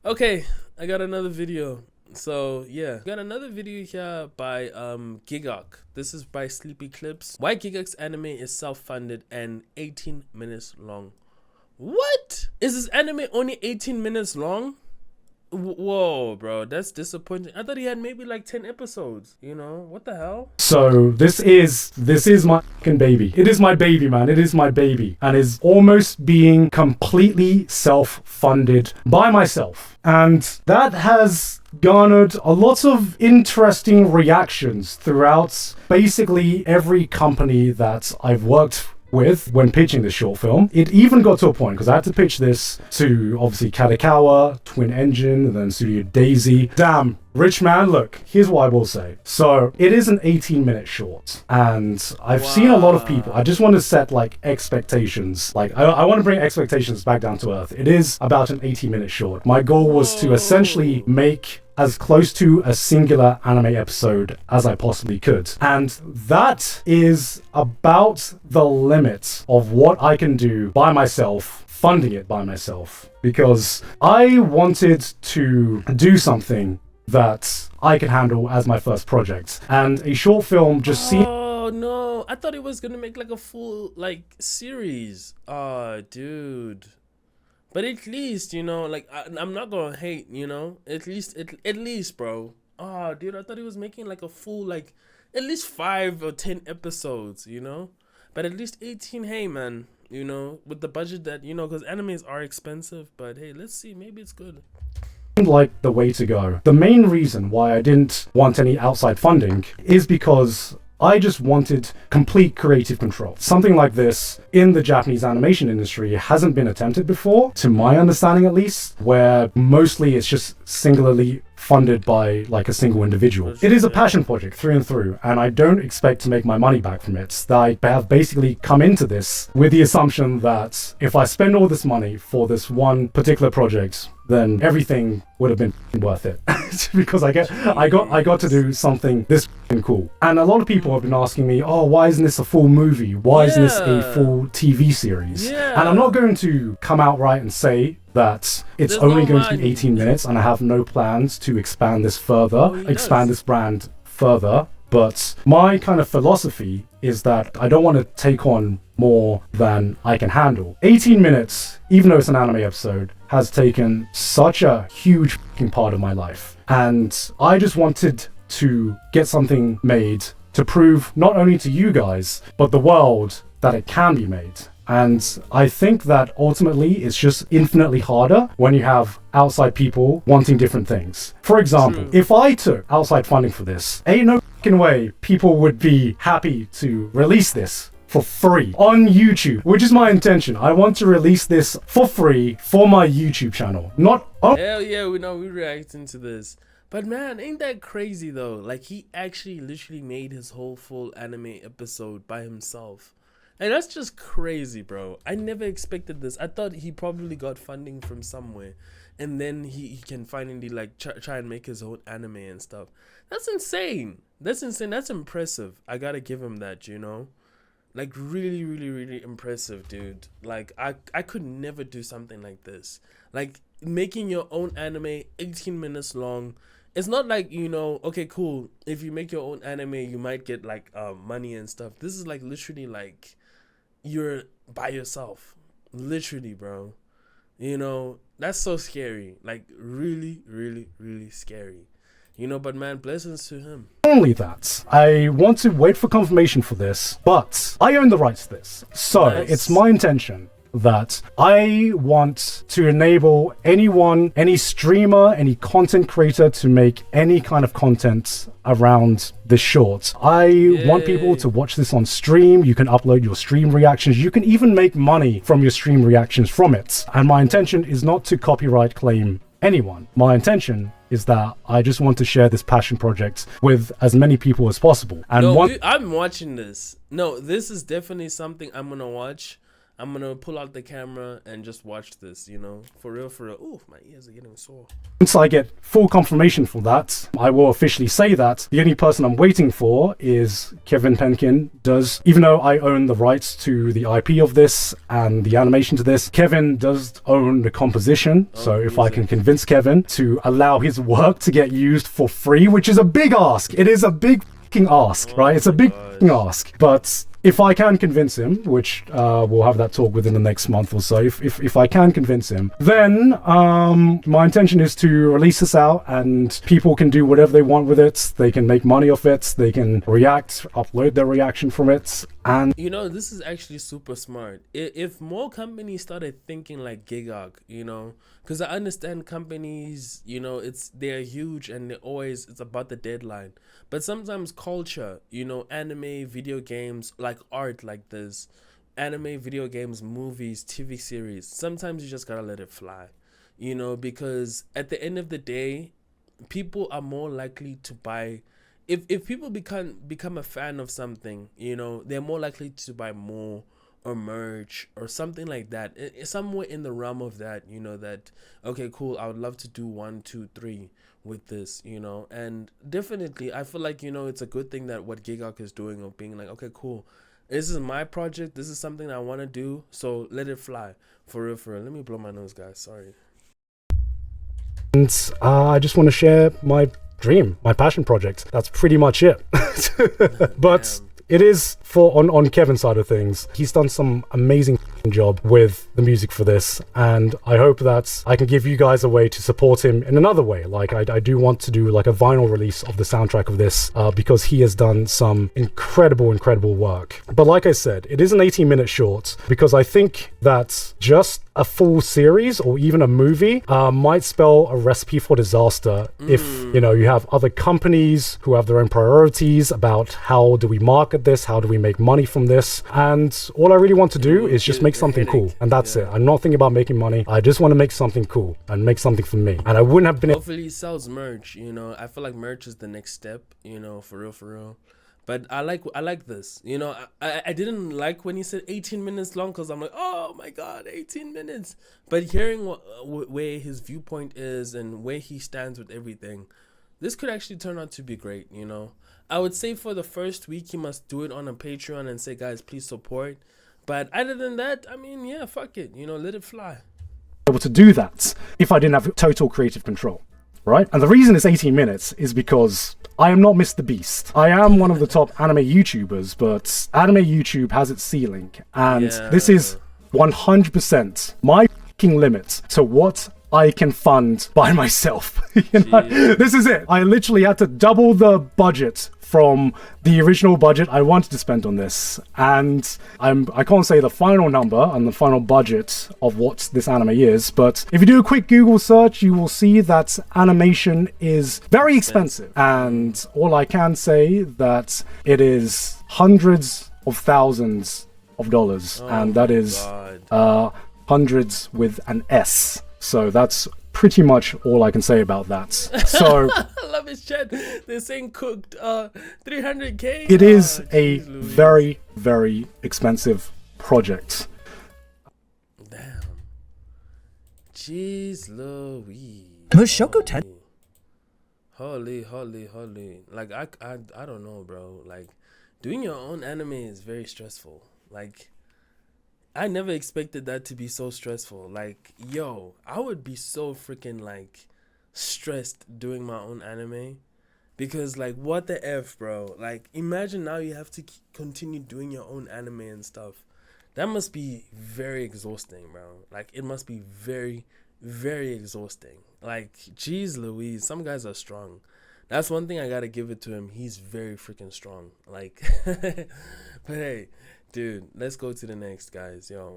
Okay, I got another video. So yeah, got another video here by Gigguk. This is by Sleepy Clips. Why Gigguk's anime is self-funded and 18 minutes long. What? Is this anime only 18 minutes long? Whoa, bro, that's disappointing. I thought he had maybe like 10 episodes. You know, what the hell? So this is my fucking baby. It is my baby, man. It is my baby, and is almost being completely self-funded by myself. And that has garnered a lot of interesting reactions throughout basically every company that I've worked with when pitching this short film. It even got to a point, because I had to pitch this to obviously Kadokawa, Twin Engine, and then Studio Daisy. Damn, rich man, look, here's what I will say. So it is an 18-minute short, and I've seen a lot of people. I just want to set like expectations. Like I want to bring expectations back down to earth. It is about an 18-minute short. My goal was to essentially make as close to a singular anime episode as I possibly could. And that is about the limit of what I can do by myself, funding it by myself, because I wanted to do something that I could handle as my first project. And a short film just seemed... Oh no, I thought it was gonna make like a full like series. Oh dude. But at least, you know, like I'm not gonna hate, you know. At least, bro. Oh, dude, I thought he was making like a full, like, at least 5 or 10 episodes, you know. But at least 18. Hey, man, you know, with the budget that, you know, because animes are expensive. But hey, let's see, maybe it's good. Like the way to go. The main reason why I didn't want any outside funding is because I just wanted complete creative control. Something like this in the Japanese animation industry hasn't been attempted before, to my understanding at least, where mostly it's just singularly funded by like a single individual. It is a passion project through and through, and I don't expect to make my money back from it. I have basically come into this with the assumption that if I spend all this money for this one particular project, then everything would have been worth it. Because I got to do something this cool. And a lot of people have been asking me, oh, why isn't this a full movie? Why isn't this a full TV series? And I'm not going to come out right and say that it's only going to be 18 minutes and I have no plans to expand this further, expand this brand further. But my kind of philosophy is that I don't want to take on more than I can handle. 18 minutes, even though it's an anime episode, has taken such a huge part of my life. And I just wanted to get something made to prove not only to you guys, but the world that it can be made. And I think that ultimately it's just infinitely harder when you have outside people wanting different things. For example, if I took outside funding for this, ain't no fucking way people would be happy to release this for free on YouTube, which is my intention. I want to release this for free for my YouTube channel. Not on... Hell yeah, we know we're reacting to this. But man, ain't that crazy though? Like he actually literally made his whole full anime episode by himself. And that's just crazy, bro. I never expected this. I thought he probably got funding from somewhere, and then he can finally like try and make his own anime and stuff. That's insane. That's insane. That's impressive. I gotta give him that, you know. Like really, really, really impressive, dude. Like I could never do something like this. Like making your own anime 18 minutes long. It's not like, you know, okay, cool. If you make your own anime, you might get like money and stuff. This is like literally like you're by yourself, literally, bro. You know, that's so scary. Like really, really, really scary. You know, but man, blessings to him. Only that, I want to wait for confirmation for this, but I own the rights to this. So it's my intention that I want to enable anyone, any streamer, any content creator to make any kind of content around this short. I want people to watch this on stream. You can upload your stream reactions. You can even make money from your stream reactions from it. And my intention is not to copyright claim anyone. My intention is that I just want to share this passion project with as many people as possible. And no, I'm watching this. No, this is definitely something I'm gonna watch. I'm gonna pull out the camera and just watch this, you know, for real, for real. Ooh, my ears are getting sore. Once I get full confirmation for that, I will officially say that the only person I'm waiting for is Kevin Penkin. Even though I own the rights to the IP of this and the animation to this, Kevin does own the composition. So if I can convince Kevin to allow his work to get used for free, which is a big ask. It is a big fucking ask, right? It's a big fucking ask. But if I can convince him, which we'll have that talk within the next month or so, if I can convince him, then my intention is to release this out and people can do whatever they want with it. They can make money off it. They can react, upload their reaction from it. And you know, this is actually super smart. If more companies started thinking like Gigguk, you know, because I understand companies, you know, they're huge and it's about the deadline. But sometimes culture, you know, anime, video games, like art like this, anime, video games, movies, TV series, sometimes you just gotta let it fly, you know, because at the end of the day, people are more likely to buy. If people become a fan of something, you know, they're more likely to buy more or merch or something like that. Somewhere in the realm of that, you know, that, okay, cool, I would love to do 1, 2, 3 with this, you know. And definitely, I feel like, you know, it's a good thing that what Gigguk is doing of being like, okay, cool, this is my project. This is something I want to do. So let it fly. For real, for real. Let me blow my nose, guys. Sorry. And I just want to share my dream, my passion project. That's pretty much it. But it is on Kevin's side of things. He's done some amazing job with the music for this, and I hope that I can give you guys a way to support him in another way. Like I do want to do like a vinyl release of the soundtrack of this because he has done some incredible work. But like I said, it is an 18-minute short because I think that just a full series or even a movie might spell a recipe for disaster if, you know, you have other companies who have their own priorities about how do we market this, how do we make money from this, and all I really want to do is just make something cool, and that's it. I'm not thinking about making money. I just want to make something cool and make something for me, and I wouldn't have been hopefully he sells merch, you know. I feel like merch is the next step, you know, for real. But I like this, you know. I didn't like when he said 18 minutes long because I'm like, oh my god, 18 minutes. But hearing where his viewpoint is and where he stands with everything, this could actually turn out to be great, you know. I would say for the first week he must do it on a Patreon and say, guys, please support. But other than that, I mean, yeah, fuck it, you know, let it fly. Able to do that if I didn't have total creative control, right? And the reason it's 18 minutes is because I am not Mr. Beast. I am one of the top anime YouTubers, but anime YouTube has its ceiling, and this is 100% my fucking limit to what I can fund by myself. You know? This is it. I literally had to double the budget from the original budget I wanted to spend on this, and I can't say the final number and the final budget of what this anime is, but if you do a quick Google search, you will see that animation is very expensive, and all I can say that it is hundreds of thousands of dollars, and that is hundreds with an S. So that's pretty much all I can say about that. So I love his chat. They're saying cooked 300K. It is a very, very expensive project. Damn. Jeez Louise. Mushoko Holy. Like I don't know, bro. Like doing your own anime is very stressful. Like I never expected that to be so stressful. Like, yo, I would be so freaking, like, stressed doing my own anime. Because, like, what the F, bro? Like, imagine now you have to continue doing your own anime and stuff. That must be very exhausting, bro. Like, it must be very, very exhausting. Like, geez Louise, some guys are strong. That's one thing I gotta give it to him. He's very freaking strong. Like, but hey, dude, let's go to the next, guys. Yo.